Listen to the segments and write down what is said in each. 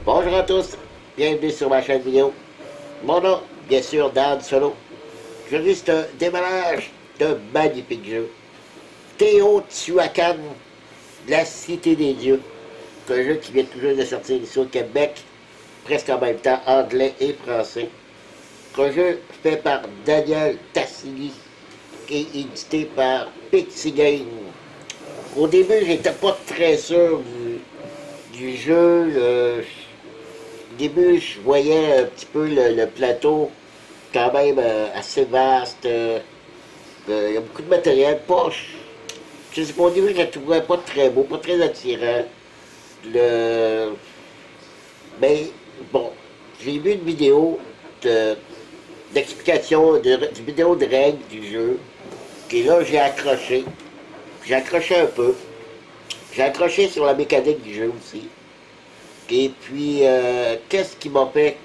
Bonjour à tous, bienvenue sur ma chaîne vidéo. Mon nom, bien sûr, Dan Solo. Aujourd'hui, c'est un démarrage d'un magnifique jeu. Teotihuacan, la Cité des Dieux. C'est un jeu qui vient toujours de sortir ici au Québec, presque en même temps, anglais et français. C'est un jeu fait par Daniel Tassili et édité par Pixie Game. Au début, j'étais pas très sûr du jeu. Au début, je voyais un petit peu le plateau quand même assez vaste. Il y a beaucoup de matériel. Je sais pas, au début, je le trouvais pas très beau, pas très attirant. Mais bon, j'ai vu une vidéo d'explication, une vidéo de règles du jeu. Et là, j'ai accroché. J'ai accroché un peu. J'ai accroché sur la mécanique du jeu aussi. Et puis, qu'est-ce qui m'a fait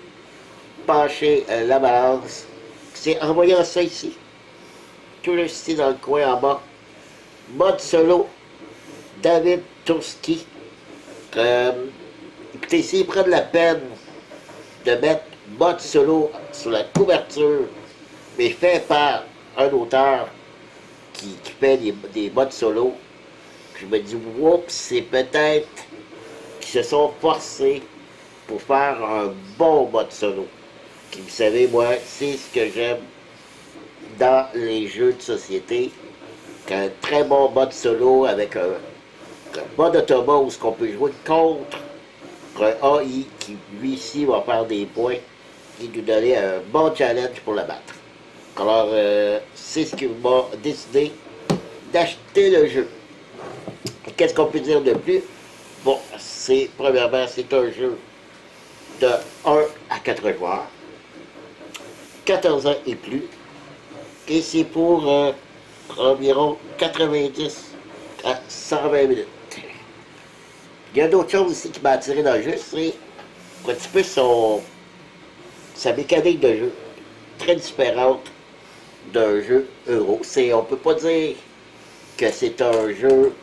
pencher la balance? C'est en voyant ça ici. Tout le ici dans le coin en bas. Mode solo. David Turski. Écoutez, s'ils prennent la peine de mettre mode solo sur la couverture, mais fait par un auteur qui fait des modes solo, je me dis, oups, c'est peut-être qu'ils se sont forcés pour faire un bon mode solo. Puis vous savez, moi, c'est ce que j'aime dans les jeux de société. Un très bon mode solo avec un mode automa où on peut jouer contre un AI qui, lui, ici, va faire des points et nous donner un bon challenge pour le battre. Alors, c'est ce qui m'a décidé d'acheter le jeu. Qu'est-ce qu'on peut dire de plus? Bon, premièrement, c'est un jeu de 1 à 4 joueurs, 14 ans et plus, et c'est pour environ 90 à 120 minutes. Il y a d'autres choses aussi qui m'ont attiré dans le jeu, c'est un petit peu sa mécanique de jeu, très différente d'un jeu euro. On peut pas dire que c'est un jeu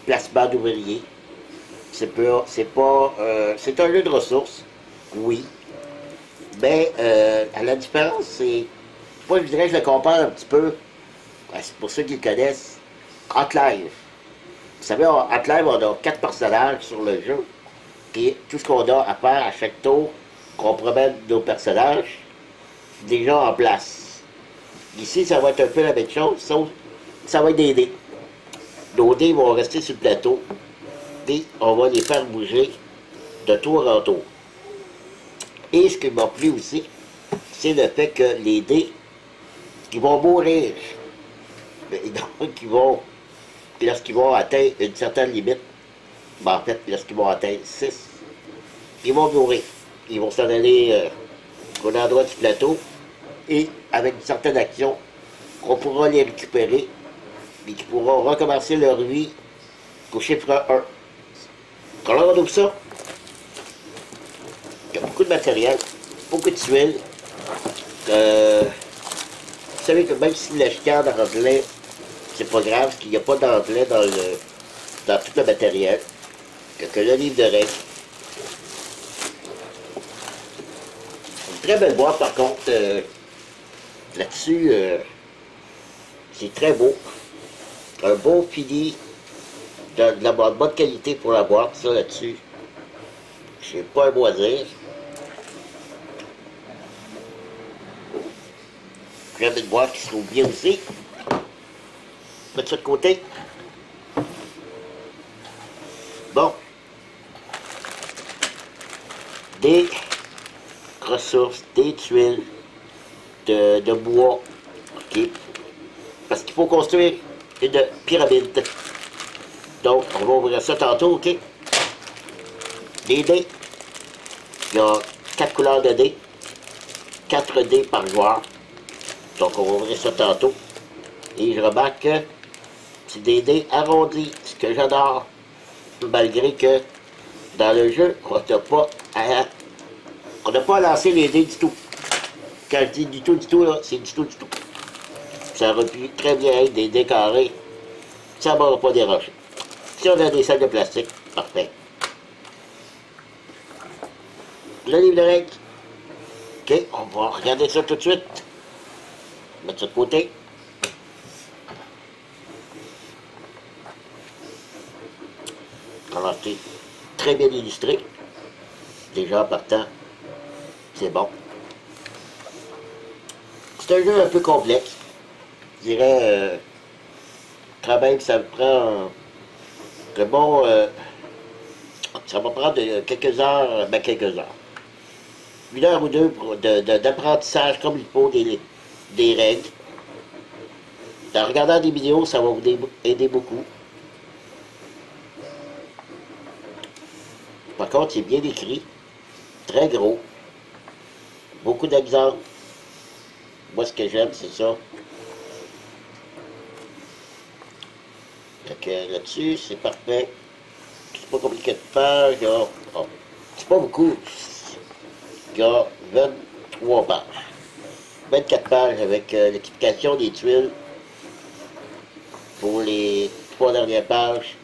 placement d'ouvriers. C'est un jeu de ressources, oui. Mais à la différence, moi je dirais que je le compare un petit peu, pour ceux qui le connaissent, Outlive. Vous savez, Outlive, on a 4 personnages sur le jeu. Et tout ce qu'on a à faire à chaque tour, qu'on promène nos personnages, déjà en place. Ici, ça va être un peu la même chose, sauf que ça va être des dés. Nos dés vont rester sur le plateau et on va les faire bouger de tour en tour. Et ce qui m'a plu aussi, c'est le fait que les dés, ils vont mourir. Donc, lorsqu'ils vont atteindre une certaine limite, ben en fait, lorsqu'ils vont atteindre 6, ils vont mourir. Ils vont s'en aller au endroit du plateau et avec une certaine action, on pourra les récupérer et qui pourront recommencer leur vie au chiffre 1. Alors on ouvre ça. Il y a beaucoup de matériel, beaucoup de tuiles. Vous savez que même si le chicane en anglais, c'est pas grave, parce qu'il n'y a pas d'anglais dans tout le matériel. Il n'y a que le livre de règles. Une très belle boîte par contre. Là-dessus, c'est très beau. Un beau fini de la bonne qualité pour la boîte, ça là-dessus. Je n'ai pas un mot à dire. J'aime une boîte qui se trouve bien aussi. Mettre ça de côté. Bon. Des ressources, des tuiles de bois. OK. Parce qu'il faut construire une pyramide. Donc, on va ouvrir ça tantôt, OK? Les dés. Il y a 4 couleurs de dés. 4 dés par joueur. Donc, on va ouvrir ça tantôt. Et je remarque que c'est des dés arrondis, ce que j'adore. Malgré que dans le jeu, on n'a pas à lancer les dés du tout. Quand je dis du tout, là, c'est du tout. Ça aurait pu très bien être des dés carrés. Ça ne m'aura pas dérangé. Si on a des sacs de plastique, parfait. le livre de règles. OK, on va regarder ça tout de suite. Mettre ça de côté. Alors, c'est très bien illustré. Déjà, en partant, c'est bon. C'est un jeu un peu complexe. Je dirais, quand même, ça prend un bon... ça va prendre quelques heures, ben quelques heures. 1 heure ou deux d'apprentissage comme il faut des règles. En regardant des vidéos, ça va vous aider beaucoup. Par contre, c'est bien écrit, très gros, beaucoup d'exemples. Moi, ce que j'aime, c'est ça. Donc là-dessus, c'est parfait. C'est pas compliqué de faire. Il y a, oh, c'est pas beaucoup. Il y a 23 pages. 24 pages avec l'explication des tuiles. Pour les 3 dernières pages,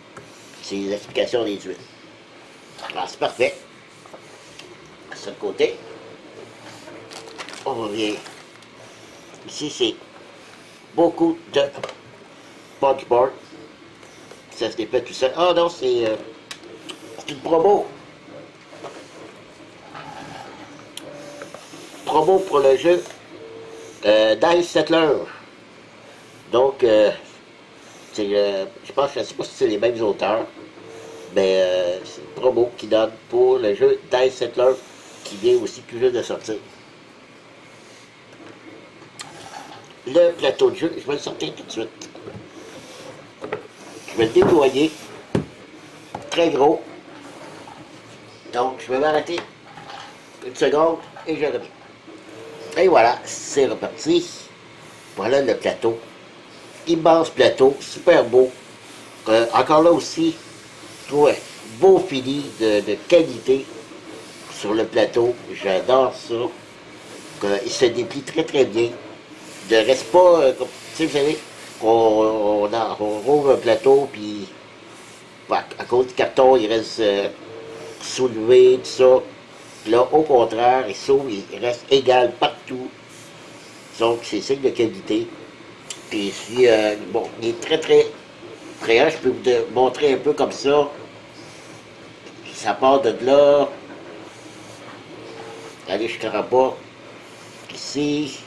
c'est l'explication des tuiles. Alors, c'est parfait. À ce côté, on revient. Ici, c'est beaucoup de punchboard. Ça se dépêche tout seul. Ah non, c'est une promo. Promo pour le jeu Dice Settler. Donc, je pense, je ne sais pas si c'est les mêmes auteurs, mais c'est une promo qui donne pour le jeu Dice Settler qui vient aussi tout juste de sortir. Le plateau de jeu, je vais le sortir tout de suite. Je vais le déployer. Très gros. Donc, je vais m'arrêter une seconde et je reviens. Et voilà, c'est reparti. Voilà le plateau. Immense plateau, super beau. Encore là aussi, je trouve un beau fini de qualité sur le plateau. J'adore ça. Il se déplie très très bien. Ne reste pas, comme, tu sais, vous savez, on rouvre un plateau, puis à cause du carton, il reste soulevé, tout ça. Là, au contraire, il s'ouvre, il reste égal partout. Donc, c'est signe de qualité. Puis ici, bon, il est très très prêt. Je peux vous montrer un peu comme ça. Ça part de là. Allez jusqu'en bas. Ici.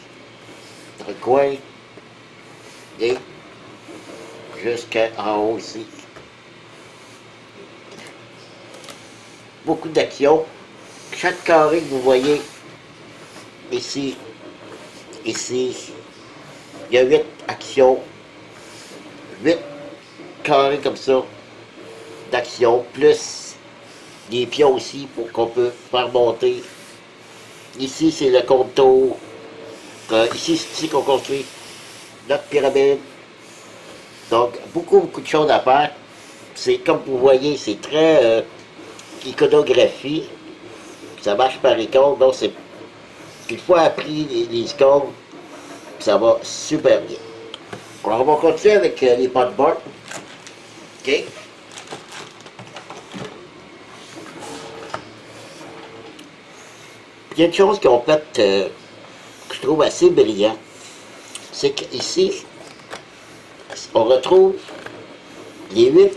Dans le coin. Et jusqu'en haut ici. Beaucoup d'actions. Chaque carré que vous voyez ici, il y a 8 actions, 8 carrés comme ça d'actions, plus des pions aussi pour qu'on peut faire monter. Ici, c'est le contour. Ici, c'est ici qu'on construit notre pyramide. Donc, beaucoup de choses à faire. C'est comme vous voyez, c'est très iconographie. Ça marche par icône, donc c'est une fois appris les icônes, ça va super bien. Alors, on va continuer avec les punchboards. OK. Il y a une chose qu'on peut que je trouve assez brillant, c'est qu'ici, on retrouve les 8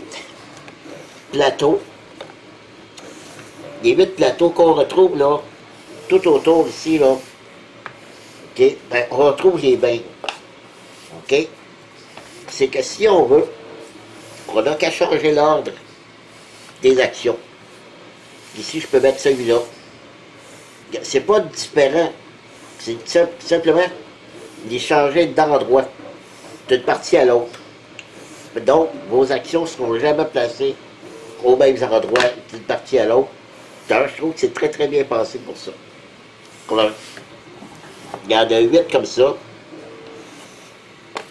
plateaux. Les 8 plateaux qu'on retrouve là, tout autour ici, là. OK? Ben, on retrouve les bains. OK? C'est que si on veut, on n'a qu'à changer l'ordre des actions. Ici, je peux mettre celui-là. C'est pas différent. C'est simplement les changer d'endroit, d'une partie à l'autre. Donc, vos actions ne seront jamais placées aux mêmes endroits d'une partie à l'autre. D'ailleurs, je trouve que c'est très très bien pensé pour ça. Il y en a 8 comme ça,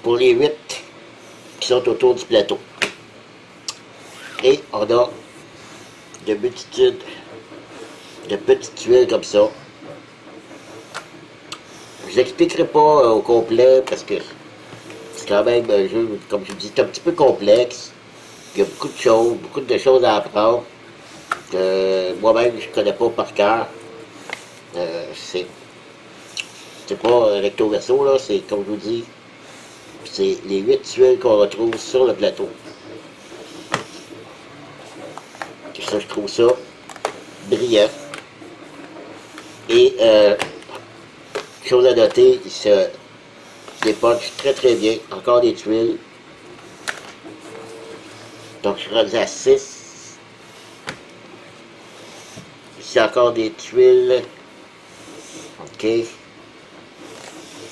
pour les 8 qui sont autour du plateau. Et on a de multitudes de petites tuiles comme ça. Je ne vous expliquerai pas au complet parce que c'est quand même un jeu, comme je vous dis, c'est un petit peu complexe. Il y a beaucoup de choses à apprendre. Moi-même, je ne connais pas par cœur. C'est pas recto verso, là, c'est comme je vous dis, c'est les 8 tuiles qu'on retrouve sur le plateau. Ça, je trouve ça brillant. Et chose à noter, il se dépunche très très bien. Encore des tuiles. Donc je suis rendu à 6. Ici encore des tuiles. Ok.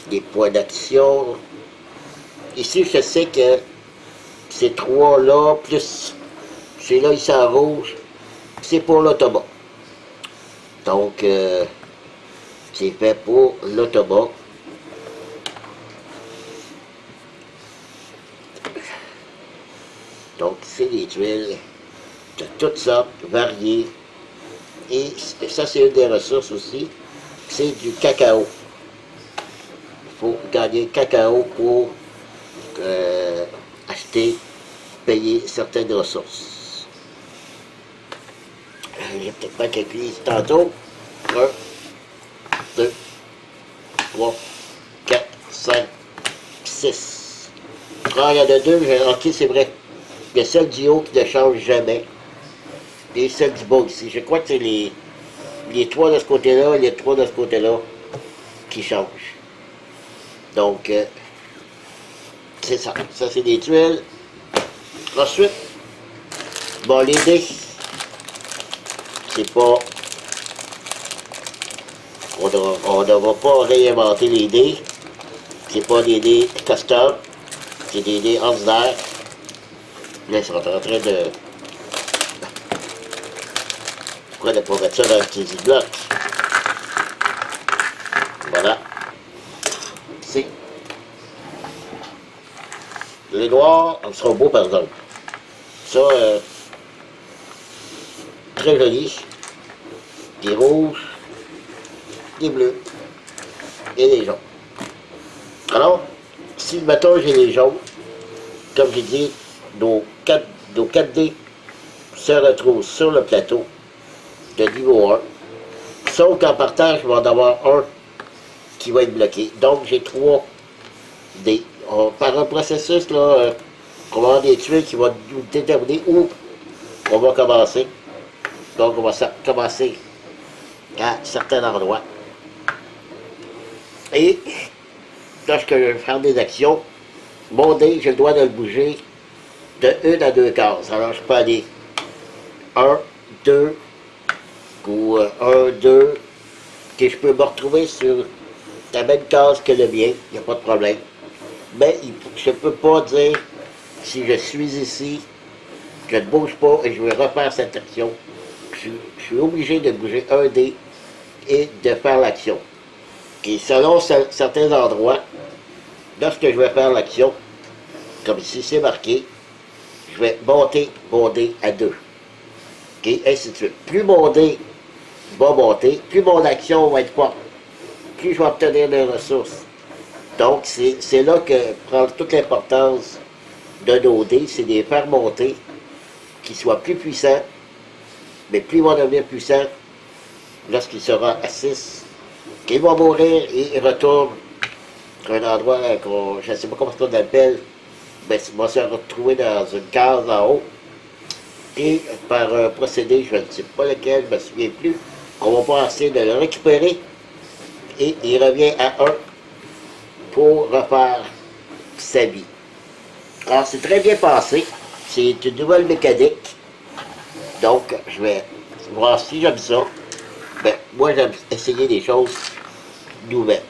Des points d'action. Ici je sais que ces trois-là, plus celui-là ici en rouge, c'est pour l'autobot. Donc c'est fait pour l'autobot. Donc c'est des tuiles de toutes sortes, variées. Et ça c'est une des ressources aussi, c'est du cacao. Il faut gagner cacao pour acheter, payer certaines ressources. J'ai peut-être pas calculé ici tantôt. 1, 2, 3, 4, 5, 6. Ah, il y en a 2, ok, c'est vrai. Il y a celle du haut qui ne change jamais. Et celle du bas ici. Je crois que c'est les 3 de ce côté-là et les 3 de ce côté-là qui changent. Donc, c'est ça. Ça, c'est des tuiles. Ensuite, bon, les dés, c'est pas... On ne va pas réinventer les dés. C'est pas des dés custom. C'est des dés ordinaires. Là, ils sont en train de... Pourquoi ne pas mettre ça dans le petit bloc? Voilà. Ici. Les noirs, ils seront beaux par exemple. Ça, très joli. Des rouges, des bleus et des jaunes. Alors, si maintenant j'ai les jaunes, comme j'ai dit, nos 4 dés se retrouvent sur le plateau de niveau 1. Sauf qu'en partant, je vais en avoir un qui va être bloqué. Donc, j'ai 3 dés. Par un processus, là, on va avoir des tuiles qui vont nous déterminer où on va commencer. Donc, on va commencer à certains endroits. Et, lorsque je vais faire des actions, mon dé, j'ai le droit de le bouger de 1 à 2 cases. Alors, je peux aller 1, 2, ou 1, 2, que je peux me retrouver sur la même case que le mien, il n'y a pas de problème. Mais je ne peux pas dire, si je suis ici, je ne bouge pas et je vais refaire cette action. Je suis obligé de bouger un dé et de faire l'action. Et selon certains endroits, lorsque je vais faire l'action, comme ici c'est marqué, je vais monter mon dé à 2. Et ainsi de suite. Plus mon dé va monter, plus mon action va être forte, plus je vais obtenir des ressources. Donc, c'est là que prend toute l'importance de nos dés, c'est de les faire monter, qu'ils soient plus puissants, mais plus ils vont devenir puissants lorsqu'il sera à 6. Il va mourir et il retourne à un endroit, je ne sais pas comment on l'appelle, mais il va se retrouver dans une case en haut. Et par un procédé, je ne sais pas lequel, je ne me souviens plus, on va pouvoir essayer de le récupérer et il revient à 1 pour refaire sa vie. Alors c'est très bien passé, c'est une nouvelle mécanique, donc je vais voir si j'aime ça. Ben, moi j'aime essayer des choses nouvelles.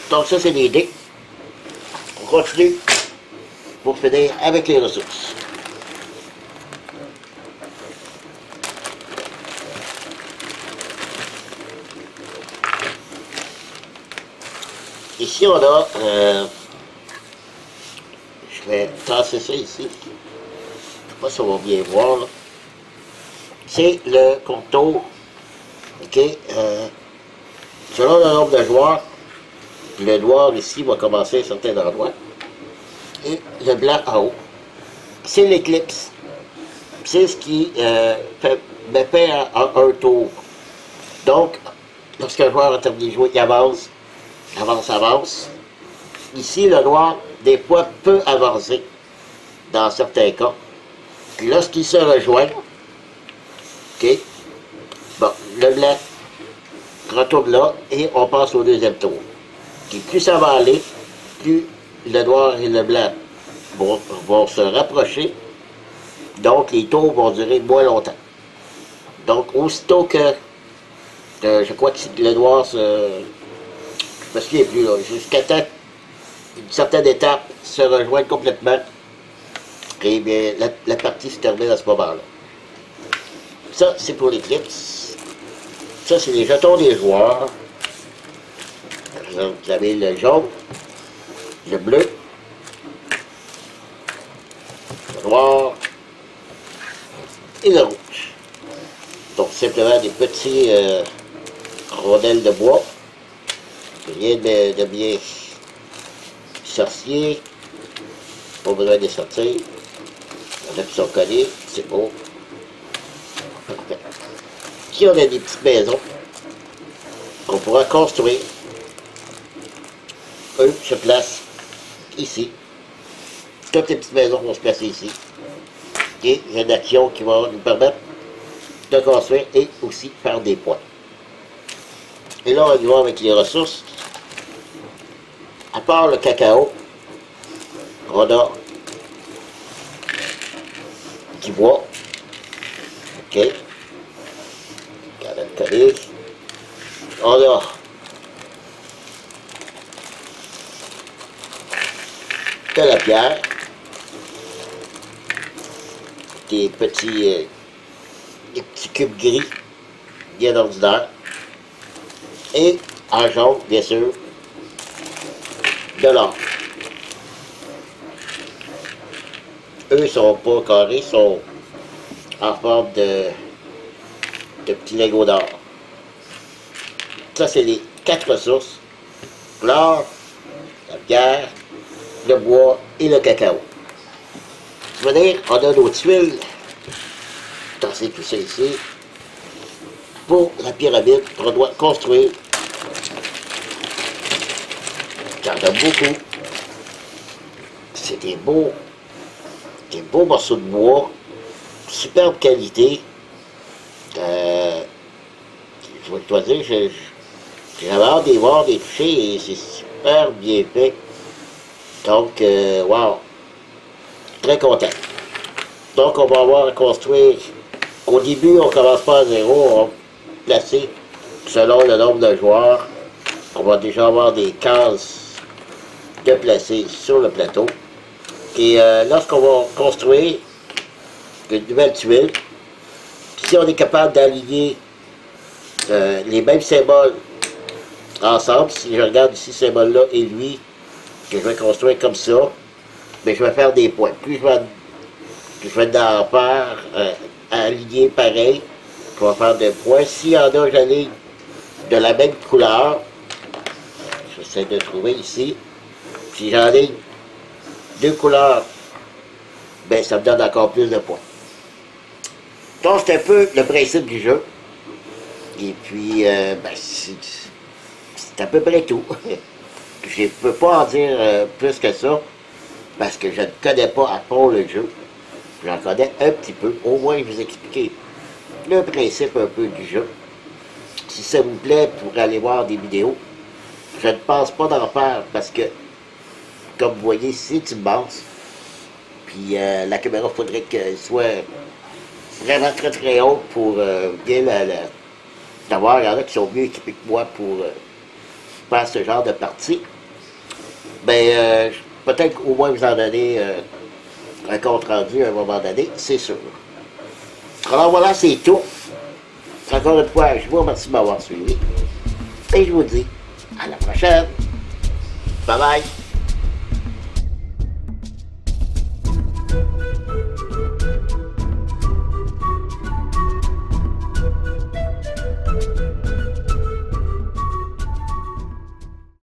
Donc ça c'est des dés. On continue pour finir avec les ressources. Ici, on a, je vais tasser ça ici, je ne sais pas si on va bien voir, c'est le contour, ok, selon le nombre de joueurs, le noir ici va commencer à un certain endroit, et le blanc en haut, c'est l'éclipse, c'est ce qui me fait en un tour. Donc, lorsqu'un joueur a terminé de jouer, il avance, avance. Ici, le noir, des fois, peut avancer dans certains cas. Puis lorsqu'il se rejoint, OK, bon, le blanc retourne là et on passe au deuxième tour. Puis plus ça va aller, plus le noir et le blanc vont se rapprocher. Donc les tours vont durer moins longtemps. Donc aussitôt que je crois que le noir je me souviens plus là, jusqu'à temps une certaine étape se rejoigne complètement, et bien la partie se termine à ce moment-là. Ça, c'est pour l'éclipse. Ça, c'est les jetons des joueurs. Par exemple, vous avez le jaune, le bleu, le noir et le rouge. Donc, simplement des petits rondelles de bois. Rien de bien sorcier. Pas besoin de les sortir. Il y en a qui sont collés, c'est beau. Parfait. Ici, on a des petites maisons qu'on pourra construire. Eux se placent ici. Toutes les petites maisons vont se placer ici. Et il y a une action qui va nous permettre de construire et aussi faire des points. Et là, on y va avec les ressources. À part le cacao, on a du bois. OK. Regardez le colis. On a de la pierre. Des petits cubes gris, bien ordinaires. Et en jaune, bien sûr, de l'or. Eux ne sont pas carrés, ils sont en forme de petits Legos d'or. Ça, c'est les 4 ressources. L'or, la pierre, le bois et le cacao. Ça veut dire, on a nos tuiles. Tasser tout ça ici. Pour la pyramide, on doit construire. Il y en a beaucoup. C'est des beaux morceaux de bois. Superbe qualité. Je vais te dire, j'ai hâte de les voir, des toucher, et c'est super bien fait. Donc, wow. Très content. Donc, on va avoir à construire. Au début, on ne commence pas à zéro, on va placer selon le nombre de joueurs. On va déjà avoir des cases de placer sur le plateau. Et lorsqu'on va construire une nouvelle tuile, si on est capable d'aligner les mêmes symboles ensemble, si je regarde ici ce symbole-là et lui, que je vais construire comme ça, mais je vais faire des points. Plus je vais en faire aligner pareil, je vais faire des points. S'il y en a, j'aligne de la même couleur. J'essaie de trouver ici. Si j'enligne 2 couleurs, ben ça me donne encore plus de points. Donc c'est un peu le principe du jeu. Et puis, ben, c'est à peu près tout. Je ne peux pas en dire plus que ça, parce que je ne connais pas à fond le jeu. J'en connais un petit peu. Au moins, je vous expliquer le principe un peu du jeu. Si ça vous plaît, pour aller voir des vidéos, je ne pense pas d'en faire, parce que, comme vous voyez, c'est immense. Puis la caméra, il faudrait qu'elle soit vraiment très très haute pour bien l'avoir. Il y en a qui sont mieux équipés que moi pour faire ce genre de partie. Ben, peut-être qu'au moins vous en donner un compte rendu à un moment donné, c'est sûr. Alors voilà, c'est tout. Encore une fois, je vous remercie de m'avoir suivi. Et je vous dis à la prochaine. Bye bye.